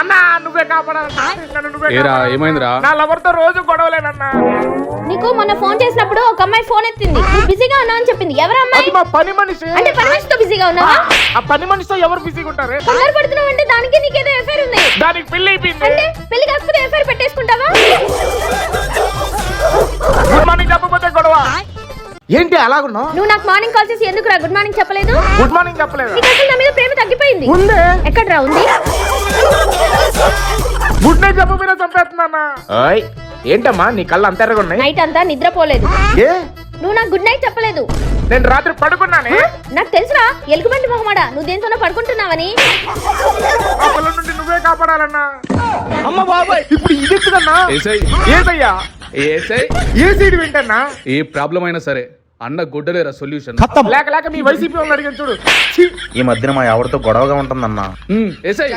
అన్నా నువ్వే కాపాడాలన్నా, నన్ను నువ్వే ఏరా కాపాడాలన్నా. ఏమైందిరా? నా లవర్ తో రోజు గొడవలేనన్నా. నీకు మొన్న ఫోన్ చేసినప్పుడు ఒక అమ్మాయి ఫోన్ ఎత్తింది, నువ్వు బిజీగా ఉన్నావు అని చెప్పింది. ఎవరు అమ్మాయి? అది మా పని మనిషి. అంటే పని మనిషితో బిజీగా ఉన్నావా? ఆ పని మనిషితో ఎవరు బిజీగా ఉంటారు? కంగారు పడుతున్నావు అంటే దానికి నీకేదో ఎఫైర్ ఉంది. దానికి పెళ్లి అయిపోయింది. అంటే పెళ్లి కాకపోతే ఎఫైర్ పెట్టేసుకుంటావా? గుడ్ మార్నింగ్ చెప్పకపోతే గొడవ ఏంటి అలాగున్నావు? నువ్వు నాకు మార్నింగ్ కాల్ చేసి ఎందుకు రా గుడ్ మార్నింగ్ చెప్పలేదు? గుడ్ మార్నింగ్ చెప్పలేదు. నీకు అసలు నా మీద ప్రేమ తగ్గిపోయింది. ఉందే. ఎక్కడ్రా ఉంది? గుడ్ నైట్ చెప్పకపోయినా చంపేస్తున్నా. ఏంటమ్మా నీ కళ్ళు అంత ఎర్రగా ఉన్నాయి? నైట్ అంతా నిద్రపోలేదు. ఏ నువ్వు నాకు గుడ్ నైట్ చెప్పలేదు. నేను రాత్రి పడుకున్నానే. నాకు తెలుసురా ఎలుగుబంటి మొహమాడా, నువ్వు దేనితోనో పడుకుంటున్నావని. ఆ పిల్ల నుండి నువ్వే కాపాడాలన్నా. అమ్మ బాబాయ్ ఇప్పుడు ఇది ఎత్తుదన్నా. ఏసై ఏదయ్యా ఏసై ఏ సైడ్ వింటన్నా? ఏ ప్రాబ్లం అయినా సరే అన్న గుడ్డలేరా సొల్యూషన్. లేక లేక మీ వైసీపీ వాళ్ళని అడిగాను చూడు. ఛీ. ఈ మధ్యన మా ఎవరితో గొడవగా ఉంటుందన్నా. ఏసై